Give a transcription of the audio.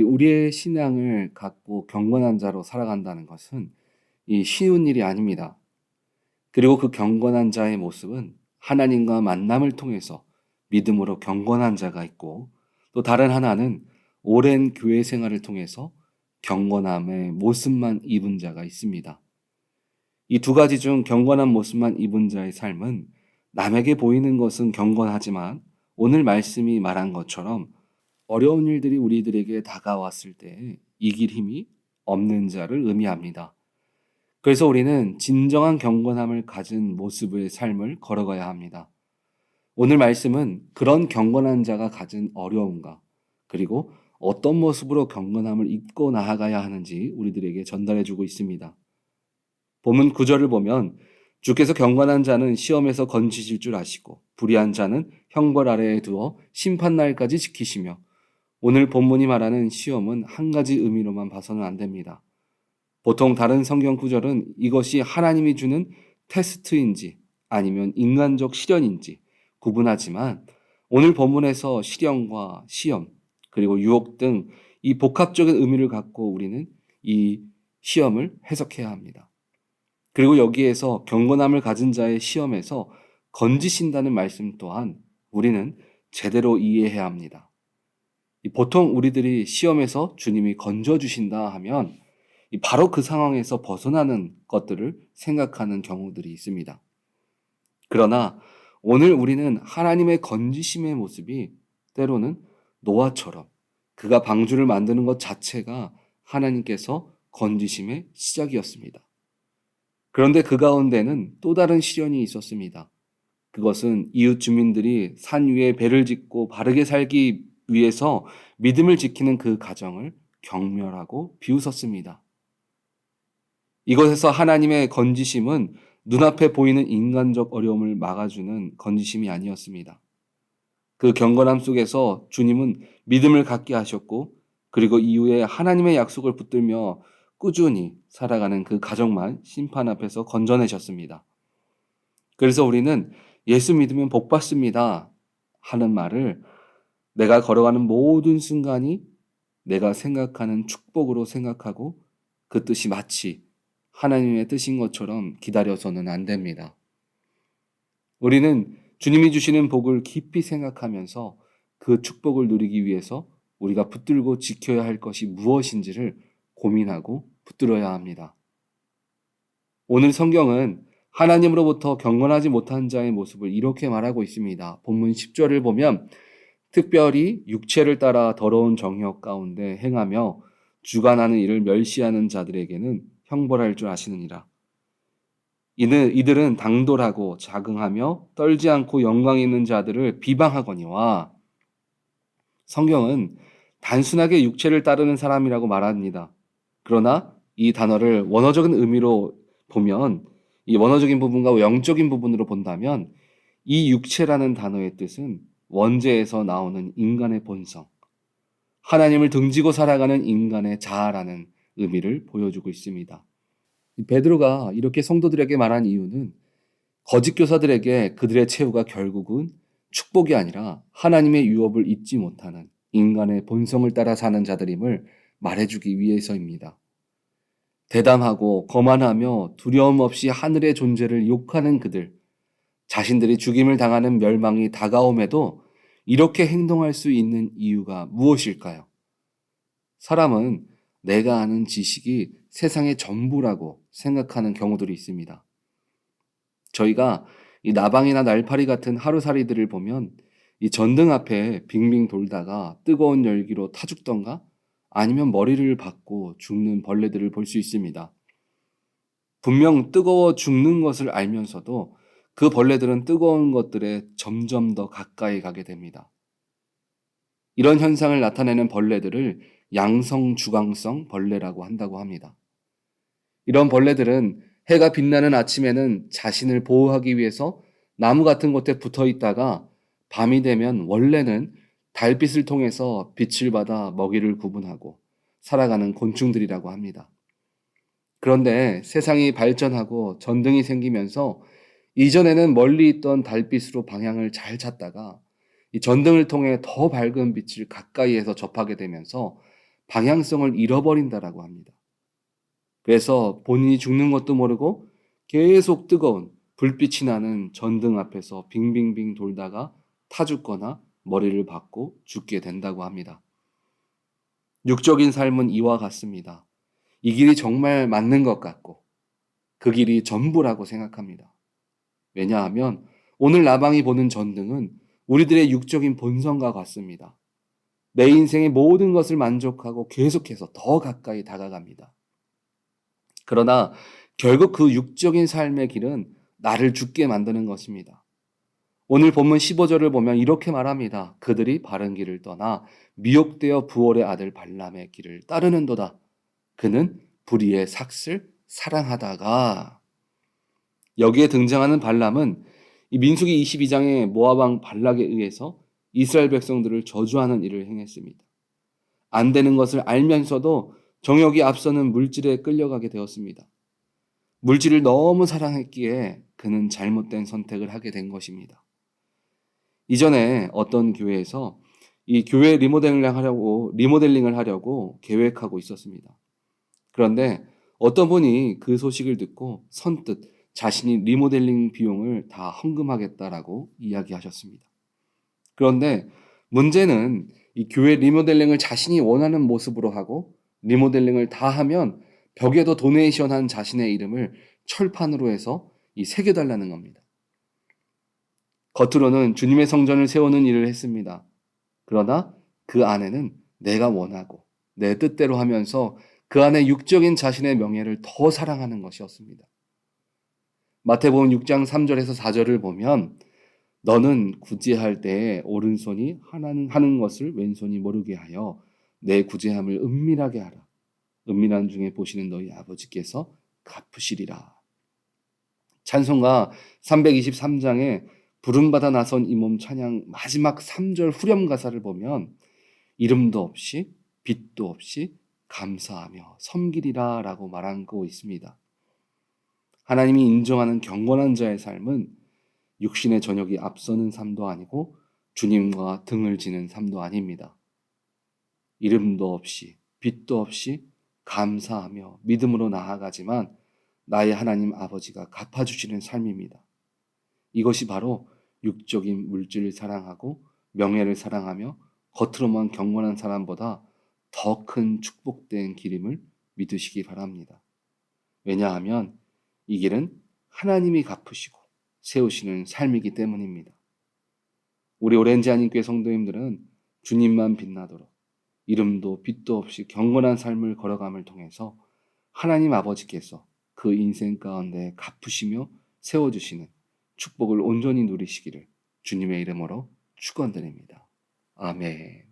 우리의 신앙을 갖고 경건한 자로 살아간다는 것은 쉬운 일이 아닙니다. 그리고 그 경건한 자의 모습은 하나님과 만남을 통해서 믿음으로 경건한 자가 있고, 또 다른 하나는 오랜 교회 생활을 통해서 경건함의 모습만 입은 자가 있습니다. 이 두 가지 중 경건한 모습만 입은 자의 삶은 남에게 보이는 것은 경건하지만, 오늘 말씀이 말한 것처럼 어려운 일들이 우리들에게 다가왔을 때 이길 힘이 없는 자를 의미합니다. 그래서 우리는 진정한 경건함을 가진 모습의 삶을 걸어가야 합니다. 오늘 말씀은 그런 경건한 자가 가진 어려움과, 그리고 어떤 모습으로 경건함을 입고 나아가야 하는지 우리들에게 전달해 주고 있습니다. 본문 9절을 보면 주께서 경건한 자는 시험에서 건지실 줄 아시고 불의한 자는 형벌 아래에 두어 심판날까지 지키시며, 오늘 본문이 말하는 시험은 한 가지 의미로만 봐서는 안 됩니다. 보통 다른 성경 구절은 이것이 하나님이 주는 테스트인지 아니면 인간적 시련인지 구분하지만, 오늘 본문에서 시련과 시험 그리고 유혹 등 이 복합적인 의미를 갖고 우리는 이 시험을 해석해야 합니다. 그리고 여기에서 경건함을 가진 자의 시험에서 건지신다는 말씀 또한 우리는 제대로 이해해야 합니다. 보통 우리들이 시험에서 주님이 건져주신다 하면 바로 그 상황에서 벗어나는 것들을 생각하는 경우들이 있습니다. 그러나 오늘 우리는 하나님의 건지심의 모습이 때로는 노아처럼 그가 방주를 만드는 것 자체가 하나님께서 건지심의 시작이었습니다. 그런데 그 가운데는 또 다른 시련이 있었습니다. 그것은 이웃 주민들이 산 위에 배를 짓고 바르게 살기 위해서 믿음을 지키는 그 가정을 경멸하고 비웃었습니다. 이것에서 하나님의 건지심은 눈앞에 보이는 인간적 어려움을 막아주는 건지심이 아니었습니다. 그 경건함 속에서 주님은 믿음을 갖게 하셨고, 그리고 이후에 하나님의 약속을 붙들며 꾸준히 살아가는 그 가정만 심판 앞에서 건져내셨습니다. 그래서 우리는 예수 믿으면 복 받습니다 하는 말을 내가 걸어가는 모든 순간이 내가 생각하는 축복으로 생각하고 그 뜻이 마치 하나님의 뜻인 것처럼 기다려서는 안 됩니다. 우리는 주님이 주시는 복을 깊이 생각하면서 그 축복을 누리기 위해서 우리가 붙들고 지켜야 할 것이 무엇인지를 고민하고 붙들어야 합니다. 오늘 성경은 하나님으로부터 경건하지 못한 자의 모습을 이렇게 말하고 있습니다. 본문 10절을 보면 특별히 육체를 따라 더러운 정욕 가운데 행하며 주관하는 일을 멸시하는 자들에게는 형벌할 줄 아시느니라. 이들은 당돌하고 자긍하며 떨지 않고 영광 있는 자들을 비방하거니와, 성경은 단순하게 육체를 따르는 사람이라고 말합니다. 그러나 이 단어를 원어적인 의미로 보면, 이 원어적인 부분과 영적인 부분으로 본다면 이 육체라는 단어의 뜻은 원죄에서 나오는 인간의 본성, 하나님을 등지고 살아가는 인간의 자아라는 의미를 보여주고 있습니다. 베드로가 이렇게 성도들에게 말한 이유는 거짓 교사들에게 그들의 최후가 결국은 축복이 아니라 하나님의 유업을 잊지 못하는 인간의 본성을 따라 사는 자들임을 말해주기 위해서입니다. 대담하고 거만하며 두려움 없이 하늘의 존재를 욕하는 그들, 자신들이 죽임을 당하는 멸망이 다가옴에도 이렇게 행동할 수 있는 이유가 무엇일까요? 사람은 내가 아는 지식이 세상의 전부라고 생각하는 경우들이 있습니다. 저희가 이 나방이나 날파리 같은 하루살이들을 보면 이 전등 앞에 빙빙 돌다가 뜨거운 열기로 타 죽던가 아니면 머리를 박고 죽는 벌레들을 볼 수 있습니다. 분명 뜨거워 죽는 것을 알면서도 그 벌레들은 뜨거운 것들에 점점 더 가까이 가게 됩니다. 이런 현상을 나타내는 벌레들을 양성주광성 벌레라고 한다고 합니다. 이런 벌레들은 해가 빛나는 아침에는 자신을 보호하기 위해서 나무 같은 곳에 붙어 있다가 밤이 되면 원래는 달빛을 통해서 빛을 받아 먹이를 구분하고 살아가는 곤충들이라고 합니다. 그런데 세상이 발전하고 전등이 생기면서 이전에는 멀리 있던 달빛으로 방향을 잘 찾다가 이 전등을 통해 더 밝은 빛을 가까이에서 접하게 되면서 방향성을 잃어버린다라고 합니다. 그래서 본인이 죽는 것도 모르고 계속 뜨거운 불빛이 나는 전등 앞에서 빙빙빙 돌다가 타 죽거나 머리를 박고 죽게 된다고 합니다. 육적인 삶은 이와 같습니다. 이 길이 정말 맞는 것 같고 그 길이 전부라고 생각합니다. 왜냐하면 오늘 나방이 보는 전등은 우리들의 육적인 본성과 같습니다. 내 인생의 모든 것을 만족하고 계속해서 더 가까이 다가갑니다. 그러나 결국 그 육적인 삶의 길은 나를 죽게 만드는 것입니다. 오늘 본문 15절을 보면 이렇게 말합니다. 그들이 바른 길을 떠나 미혹되어 부올의 아들 발람의 길을 따르는도다. 그는 불의의 삭슬 사랑하다가. 여기에 등장하는 발람은 이 민수기 22장의 모압 왕 발락에 의해서 이스라엘 백성들을 저주하는 일을 행했습니다. 안 되는 것을 알면서도 정욕이 앞서는 물질에 끌려가게 되었습니다. 물질을 너무 사랑했기에 그는 잘못된 선택을 하게 된 것입니다. 이전에 어떤 교회에서 이 교회 리모델링을 하려고 계획하고 있었습니다. 그런데 어떤 분이 그 소식을 듣고 선뜻 자신이 리모델링 비용을 다 헌금하겠다라고 이야기하셨습니다. 그런데 문제는 이 교회 리모델링을 자신이 원하는 모습으로 하고 리모델링을 다 하면 벽에도 도네이션한 자신의 이름을 철판으로 해서 새겨달라는 겁니다. 겉으로는 주님의 성전을 세우는 일을 했습니다. 그러나 그 안에는 내가 원하고 내 뜻대로 하면서 그 안에 육적인 자신의 명예를 더 사랑하는 것이었습니다. 마태복음 6장 3절에서 4절을 보면 너는 구제할 때에 오른손이 하는 것을 왼손이 모르게 하여 내 구제함을 은밀하게 하라. 은밀한 중에 보시는 너희 아버지께서 갚으시리라. 찬송가 323장에 부름받아 나선 이 몸 찬양 마지막 3절 후렴 가사를 보면 이름도 없이 빛도 없이 감사하며 섬기리라 라고 말하고 있습니다. 하나님이 인정하는 경건한 자의 삶은 육신의 전역이 앞서는 삶도 아니고 주님과 등을 지는 삶도 아닙니다. 이름도 없이 빛도 없이 감사하며 믿음으로 나아가지만 나의 하나님 아버지가 갚아주시는 삶입니다. 이것이 바로 육적인 물질을 사랑하고 명예를 사랑하며 겉으로만 경건한 사람보다 더 큰 축복된 길임을 믿으시기 바랍니다. 왜냐하면 이 길은 하나님이 갚으시고 세우시는 삶이기 때문입니다. 우리 오렌지 한인교회 성도님들은 주님만 빛나도록 이름도 빛도 없이 경건한 삶을 걸어감을 통해서 하나님 아버지께서 그 인생 가운데 갚으시며 세워주시는 축복을 온전히 누리시기를 주님의 이름으로 축원드립니다. 아멘.